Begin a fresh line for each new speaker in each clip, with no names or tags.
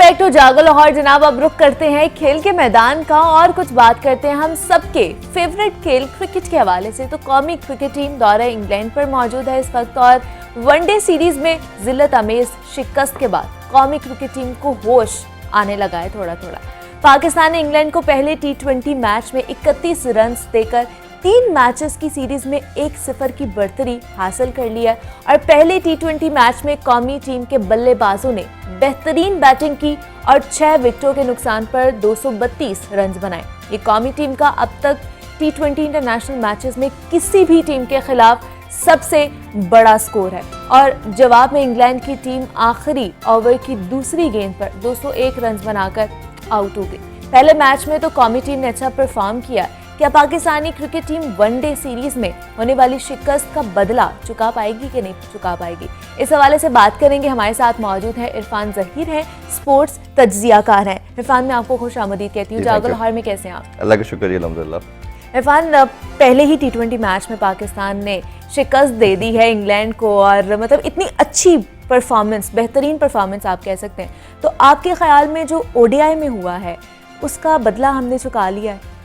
Back to जागो लाहौर जनाब। अब रुख करते हैं खेल के मैदान का और कुछ बात करते हैं हम सबके फेवरेट खेल क्रिकेट के हवाले से। तो कौमी क्रिकेट टीम दौरे इंग्लैंड पर मौजूद है इस वक्त और वनडे सीरीज में जिल्लत अमेज शिकस्त के बाद कौमी क्रिकेट टीम को होश आने लगा है थोड़ा थोड़ा। पाकिस्तान ने इंग्लैंड को पहले T20 मैच में 31 रन देकर 3 मैचेस की सीरीज में 1-0 की बढ़तरी हासिल कर ली है और पहले T20 मैच में कौमी टीम के बल्लेबाजों ने बेहतरीन बैटिंग की और 6 विकेटों के नुकसान पर 232 रन बनाए। ये कौमी टीम का अब तक T20 इंटरनेशनल मैचेस में किसी भी टीम के खिलाफ सबसे बड़ा स्कोर है। और जवाब में इंग्लैंड की टीम आखिरी ओवर की दूसरी गेंद पर 201 रन बनाकर आउट हो गई। पहले मैच में तो कौमी टीम ने अच्छा परफॉर्म किया। क्या Pakistani cricket team one day series में होने वाली शिकस्त का बदला चुका पाएगी कि नहीं चुका पाएगी, इस हवाले से बात करेंगे। हमारे साथ मौजूद है इरफान ज़हीर है, स्पोर्ट्स तज्जियाकार हैं। इरफान, मैं आपको खुश आमदीद कहती हूँ। जागो लाहौर में कैसे हैं आप?
अल्लाह का शुक्र, अल्हम्दुलिल्लाह।
इरफान, पहले ही T20 मैच में पाकिस्तान ने शिकस्त दे दी है इंग्लैंड को और मतलब इतनी अच्छी परफॉर्मेंस, बेहतरीन परफॉर्मेंस आप कह सकते हैं। तो आपके ख्याल में जो ODI में हुआ है उसका बदला हमने चुका लिया है?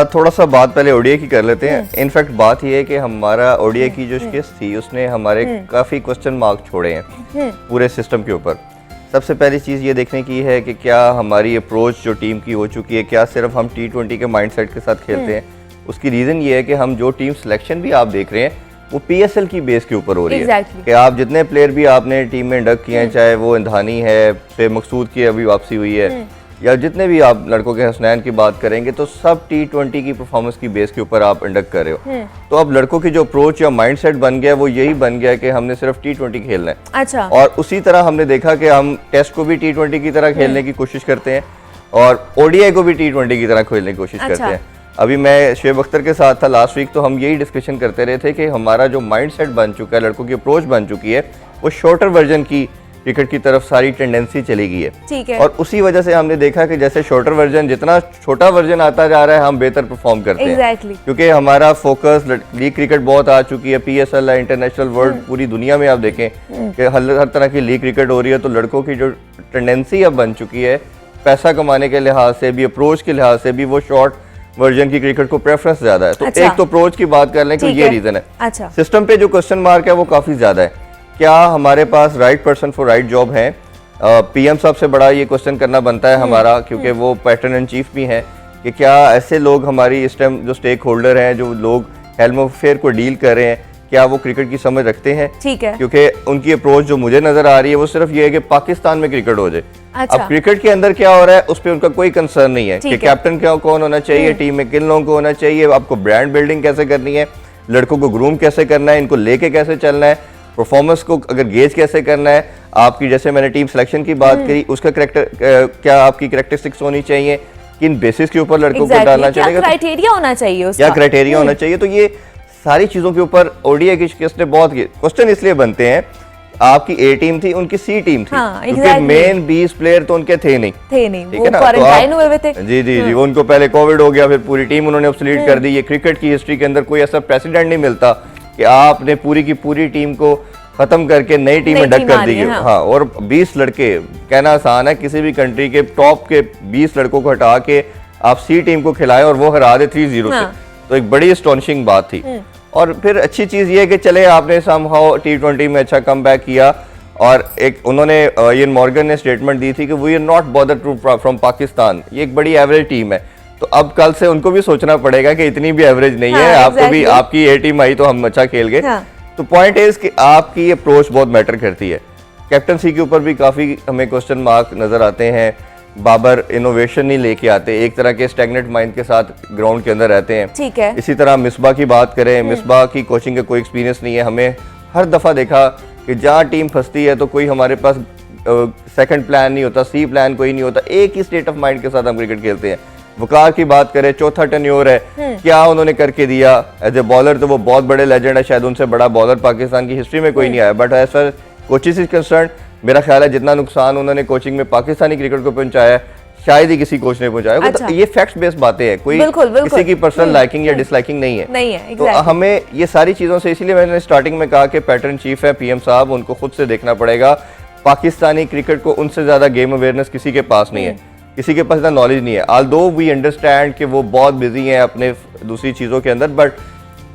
थोड़ा सा बात पहले ODI की कर लेते हैं। इनफैक्ट बात यह है कि हमारा ODI की जो शिकस्त थी उसने हमारे काफ़ी क्वेश्चन मार्क छोड़े हैं पूरे सिस्टम के ऊपर। सबसे पहली चीज़ ये देखने की है कि क्या हमारी अप्रोच जो टीम की हो चुकी है, क्या सिर्फ हम T20 के माइंडसेट के साथ खेलते हैं। उसकी रीज़न ये है कि हम जो टीम सिलेक्शन भी आप देख रहे हैं वो PSL की बेस के ऊपर हो रही है कि आप जितने प्लेयर भी आपने टीम में इंडक्ट किए हैं, चाहे वो इंधानी है, फिर मकसूद की अभी वापसी हुई है, या जितने भी आप लड़कों के हसनैन की बात करेंगे, तो सब T20 की परफॉर्मेंस की बेस के ऊपर आप इंडक्ट कर रहे हो। तो अब लड़कों की जो अप्रोच या माइंडसेट बन गया वो यही बन गया कि हमने सिर्फ T20 खेलना है।
अच्छा।
और उसी तरह हमने देखा कि हम टेस्ट को भी T20 की तरह खेलने की कोशिश करते हैं और ODI को भी T20 की तरह खेलने की कोशिश करते हैं। अभी मैं शुएब अख्तर के साथ था लास्ट वीक, तो हम यही डिस्कशन करते रहे थे कि हमारा जो माइंडसेट बन चुका है, लड़कों की अप्रोच बन चुकी है, वो शॉर्टर वर्जन की क्रिकेट की तरफ सारी टेंडेंसी चली गई है।
ठीक है।
और उसी वजह से हमने देखा कि जैसे शॉर्टर वर्जन, जितना छोटा वर्जन आता जा रहा है हम बेहतर परफॉर्म करते हैं। क्योंकि हमारा फोकस लीग क्रिकेट बहुत आ चुकी है, PSL है, इंटरनेशनल वर्ल्ड, पूरी दुनिया में आप देखें कि हर तरह की लीग क्रिकेट हो रही है। तो लड़कों की जो टेंडेंसी अब बन चुकी है, पैसा कमाने के लिहाज से भी, अप्रोच के लिहाज से भी, वो शॉर्ट वर्जन की क्रिकेट को प्रेफरेंस ज्यादा है। तो एक तो अप्रोच की बात कर लें कि ये रीजन है।
अच्छा।
सिस्टम पे जो क्वेश्चन मार्क है वो काफी ज्यादा है। क्या हमारे पास right person for right job है? PM साहब से बड़ा ये क्वेश्चन करना बनता है हमारा, क्योंकि वो पैटर्न इन चीफ भी हैं, कि क्या ऐसे लोग हमारी इस टाइम जो स्टेक होल्डर हैं, जो लोग हेल्म ऑफ अफेयर को डील कर रहे हैं, क्या वो क्रिकेट की समझ रखते हैं? ठीक है। क्योंकि उनकी अप्रोच जो मुझे नजर आ रही है वो सिर्फ ये है कि पाकिस्तान में क्रिकेट हो जाए। अच्छा। अब क्रिकेट के अंदर क्या हो रहा है उस पर उनका कोई कंसर्न नहीं है कि कैप्टन क्या कौन होना चाहिए, टीम में किन लोगों को होना चाहिए, आपको ब्रांड बिल्डिंग कैसे करनी है, लड़कों को ग्रूम कैसे करना है, इनको लेके कैसे चलना है, परफॉर्मेंस को अगर गेज कैसे करना है, आपकी जैसे मैंने टीम सिलेक्शन की बात करी, उसका करेक्टर क्या आपकी कैरेक्टरिस्टिक्स होनी चाहिए, किन बेसिस के ऊपर लड़कों को डालना चाहिए, क्या क्राइटेरिया होना चाहिए, क्या क्राइटेरिया होना चाहिए। तो ये सारी चीजों के ऊपर ODI की शिकस्त ने बहुत क्वेश्चन इसलिए बनते हैं। आपकी A टीम थी, उनकी C टीम थी, क्योंकि मेन 20 प्लेयर तो उनके थे नहीं, ठीक है ना। क्वारंटाइन हुए थे। जी, उनको पहले कोविड हो गया, फिर पूरी टीम उन्होंने ऑब्सोलीट कर दी। ये क्रिकेट की हिस्ट्री के अंदर कोई ऐसा प्रेसिडेंट नहीं मिलता कि आपने पूरी की पूरी टीम को खत्म करके नई टीम इंडक्ट कर दी। हाँ, और 20 लड़के कहना आसान है, किसी भी कंट्री के टॉप के 20 लड़कों को हटा के आप C टीम को खिलाए और वो हरा दे 3-0 से, तो एक बड़ी एस्टॉनिशिंग बात थी। और फिर अच्छी चीज ये है कि चले आपने समहाउ T20 में अच्छा कमबैक किया और एक उन्होंने इयन मॉर्गन ने स्टेटमेंट दी थी कि we are not bothered to from Pakistan, ये एक बड़ी एवरेज टीम है। तो अब कल से उनको भी सोचना पड़ेगा कि इतनी भी एवरेज नहीं है, आपको भी आपकी A टीम आई तो हम अच्छा खेल गए। तो पॉइंट इज कि आपकी अप्रोच बहुत मैटर करती है। कैप्टनसी के ऊपर भी काफी हमें क्वेश्चन मार्क नजर आते हैं। बाबर इनोवेशन नहीं लेके आते, एक तरह के स्टैग्नेंट माइंड के साथ ग्राउंड के अंदर रहते हैं। ठीक है। इसी तरह मिसबा की बात करें, मिसबा की कोचिंग का कोई एक्सपीरियंस नहीं है। हमें हर दफा देखा कि जहाँ टीम फंसती है तो कोई हमारे पास सेकंड प्लान नहीं होता, C प्लान कोई नहीं होता, एक ही स्टेट ऑफ माइंड के साथ हम क्रिकेट खेलते हैं। वकार की बात करें, चौथा टेन्योर है, क्या उन्होंने करके दिया एज ए बॉलर, तो वो बहुत बड़े लेजेंड है, शायद उनसे बड़ा बॉलर पाकिस्तान की हिस्ट्री में कोई नहीं आया। But as far coaches is concern, मेरा ख्याल है जितना नुकसान उन्होंने कोचिंग में पाकिस्तानी क्रिकेट को पहुंचाया शायद ही किसी कोच ने पहुंचाया। अच्छा। तो ये फैक्ट्स बेस्ड बातें हैं, कोई किसी की पर्सनल लाइकिंग या डिसलाइकिंग नहीं है। तो हमें ये सारी चीजों से, इसीलिए मैंने स्टार्टिंग में कहा कि पैटर्न चीफ है PM साहब, उनको खुद से देखना पड़ेगा पाकिस्तानी क्रिकेट को उनसे ज़्यादा गेम अवेयरनेस किसी के पास नहीं है, किसी के पास इतना नॉलेज नहीं है। ऑल्दो वी अंडरस्टैंड कि वो बहुत बिजी हैं अपने दूसरी चीज़ों के अंदर, बट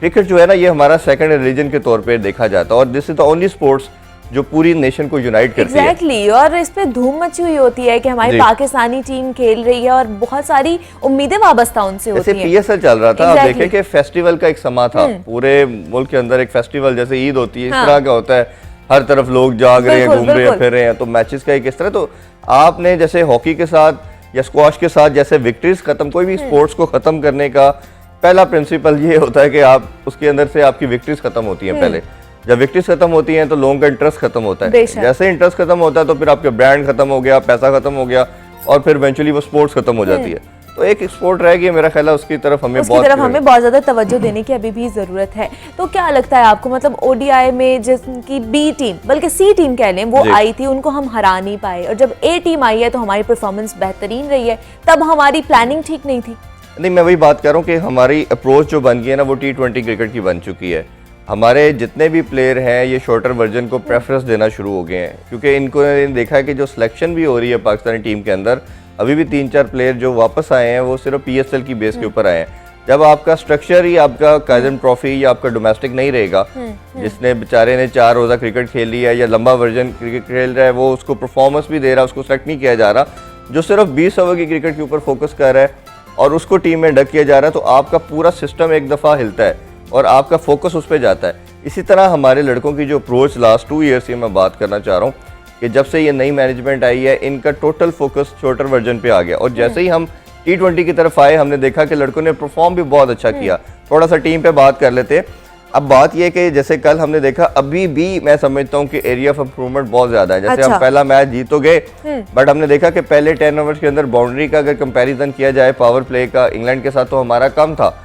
क्रिकेट जो है ना, ये हमारा सेकंड रिलीजन के तौर पे देखा जाता है और this is the only sports जो पूरी नेशन को यूनाइट करती है।
एग्जैक्टली, और इस पे धूम मची हुई होती है कि हमारी पाकिस्तानी टीम खेल रही है और बहुत सारी उम्मीदें वाबस्ता उनसे होती हैं।
पीएसएल चल रहा था, आप देखें कि फेस्टिवल का एक समा था, पूरे मुल्क के अंदर एक फेस्टिवल जैसे ईद होती है, इस तरह का होता है, हर तरफ लोग जाग रहे हैं, घूम रहे हैं, फिर रहे हैं, तो मैचेस का एक इस तरह। तो आपने जैसे हॉकी के साथ या स्क्वाश के साथ जैसे विक्ट्रीज खत्म, कोई भी स्पोर्ट्स को खत्म करने का पहला प्रिंसिपल ये होता है कि आप उसके अंदर से आपकी विक्ट्रीज खत्म होती हैं। पहले जब विक्ट्रीज खत्म होती हैं तो लोगों का इंटरेस्ट खत्म होता है, जैसे इंटरेस्ट खत्म होता है तो फिर आपके ब्रांड खत्म हो गया, पैसा खत्म हो गया और फिर इवेंचुअली वो स्पोर्ट्स खत्म हो जाती है। तो एक स्पोर्ट रह गई, मेरा ख्याल है उसकी तरफ हमें बहुत
ज्यादा तवज्जो देने की अभी भी जरूरत है। तो क्या लगता है आपको, मतलब ओडीआई में जिनकी बी टीम बल्कि सी टीम कह लें वो आई थी, उनको हम हरा नहीं पाए, और जब ए टीम आई है तो हमारी परफॉर्मेंस बेहतरीन रही है, तब हमारी प्लानिंग ठीक नहीं थी?
नहीं, मैं वही बात कर रहा हूँ कि हमारी अप्रोच जो बन गई है ना, वो T20 क्रिकेट की बन चुकी है। हमारे जितने भी प्लेयर हैं ये शॉर्टर वर्जन को प्रेफरेंस देना शुरू हो गए हैं, क्योंकि इनको देखा है कि जो सिलेक्शन भी हो रही है पाकिस्तानी टीम के अंदर, अभी भी 3-4 प्लेयर जो वापस आए हैं वो सिर्फ PSL की बेस के ऊपर आए हैं। जब आपका स्ट्रक्चर ही आपका कायदम ट्रॉफी या आपका डोमेस्टिक नहीं रहेगा, जिसने बेचारे ने 4 रोज़ा क्रिकेट खेल लिया या लंबा वर्जन क्रिकेट खेल रहा है, वो उसको परफॉर्मेंस भी दे रहा है, उसको सेलेक्ट नहीं किया जा रहा, जो सिर्फ 20 ओवर की क्रिकेट के ऊपर फोकस कर रहा है और उसको टीम में डक किया जा रहा है, तो आपका पूरा सिस्टम एक दफ़ा हिलता है और आपका फोकस उस पर जाता है। इसी तरह हमारे लड़कों की जो अप्रोच लास्ट 2 ईयर से मैं बात करना चाह रहा हूँ कि जब से ये नई मैनेजमेंट आई है, इनका टोटल फोकस शॉर्टर वर्जन पे आ गया और जैसे ही हम T20 की तरफ आए, हमने देखा कि लड़कों ने परफॉर्म भी बहुत अच्छा किया। थोड़ा सा टीम पे बात कर लेते हैं। अब बात यह कि जैसे कल हमने देखा, अभी भी मैं समझता हूँ कि एरिया ऑफ इम्प्रूवमेंट बहुत ज्यादा है। जैसे हम पहला मैच जीत तो गए, बट हमने देखा कि पहले 10 ओवर्स के अंदर बाउंड्री का अगर कंपैरिजन किया जाए पावर प्ले का इंग्लैंड के साथ, तो हमारा कम था।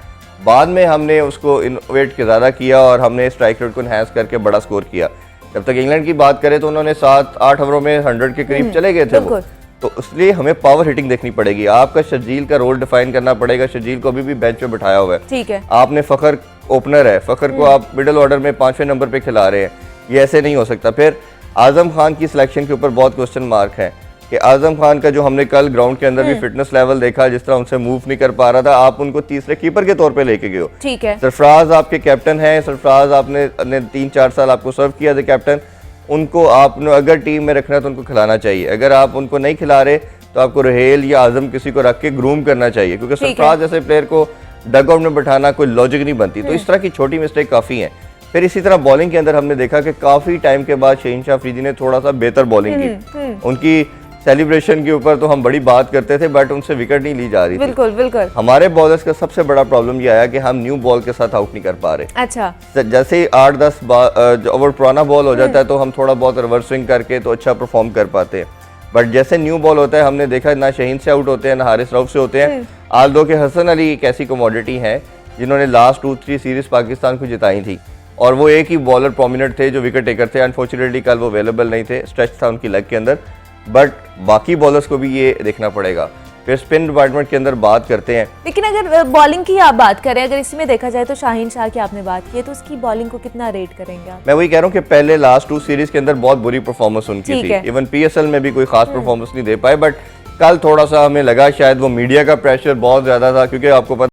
बाद में हमने उसको इनोवेट ज़्यादा किया और हमने स्ट्राइक रेट को एनहांस करके बड़ा स्कोर किया। जब तक इंग्लैंड की बात करें तो उन्होंने 7-8 ओवरों में 100 के करीब चले गए थे वो। तो इसलिए हमें पावर हिटिंग देखनी पड़ेगी, आपका शर्जील का रोल डिफाइन करना पड़ेगा। शर्जील को अभी भी बेंच पे बिठाया हुआ है,
ठीक है।
आपने फखर ओपनर है, फखर को आप मिडिल ऑर्डर में 5वें नंबर पे खिला रहे हैं, ये ऐसे नहीं हो सकता। फिर आजम खान की सिलेक्शन के ऊपर बहुत क्वेश्चन मार्क है कि आजम खान का जो हमने कल ग्राउंड के अंदर भी फिटनेस लेवल देखा, जिस तरह उनसे मूव नहीं कर पा रहा था, आप उनको तीसरे कीपर के तौर पे लेके गए हो,
ठीक है।
सरफराज आपके कैप्टन हैं, सरफराज आपने 3-4 साल आपको सर्व किया था कैप्टन, उनको आपने अगर टीम में रखना है तो उनको खिलाना चाहिए। अगर आप उनको नहीं खिला रहे तो आपको रहेल या आजम किसी को रख के ग्रूम करना चाहिए, क्योंकि सरफराज जैसे प्लेयर को डगआउट में बैठाना कोई लॉजिक नहीं बनती। तो इस तरह की छोटी मिस्टेक काफ़ी हैं। फिर इसी तरह बॉलिंग के अंदर हमने देखा कि काफ़ी टाइम के बाद शहीन शाह अफरीदी ने थोड़ा सा बेहतर बॉलिंग की। उनकी सेलिब्रेशन के ऊपर तो हम बड़ी बात करते थे, बट उनसे विकेट नहीं ली जा रही थी।
बिल्कुल बिल्कुल।
हमारे बॉलर्स का सबसे बड़ा प्रॉब्लम ये आया कि हम न्यू बॉल के साथ आउट नहीं कर पा रहे।
अच्छा,
जैसे ही 8-10 ओवर पुराना बॉल हो जाता है तो हम थोड़ा बहुत रिवर्स स्विंग करके तो अच्छा परफॉर्म कर पाते हैं, बट जैसे न्यू बॉल होता है, हमने देखा ना शहीन से आउट होते हैं ना हारिस रऊफ से होते हैं। आल्दो के हसन अली एक ऐसी कमोडिटी हैं जिन्होंने लास्ट 2-3 सीरीज पाकिस्तान को जिताई थी और वो एक ही बॉलर प्रोमिनेंट थे जो विकेट टेकर थे। अनफॉर्चुनेटली कल वो अवेलेबल नहीं थे, स्ट्रेच था उनकी लेग के अंदर, बट बाकी बॉलर्स को भी ये देखना पड़ेगा। फिर स्पिन डिपार्टमेंट के अंदर बात करते हैं,
लेकिन अगर बॉलिंग की आप बात करें, अगर इसमें देखा जाए तो शाहीन शाह की आपने बात की है, तो उसकी बॉलिंग को कितना रेट करेंगे आप?
मैं वही कह रहा हूँ कि पहले लास्ट 2 सीरीज के अंदर बहुत बुरी परफॉर्मेंस उनकी थी, इवन PSL में भी कोई खास परफॉर्मेंस नहीं दे पाए, बट कल थोड़ा सा हमें लगा शायद वो मीडिया का प्रेशर बहुत ज्यादा था, क्योंकि आपको पता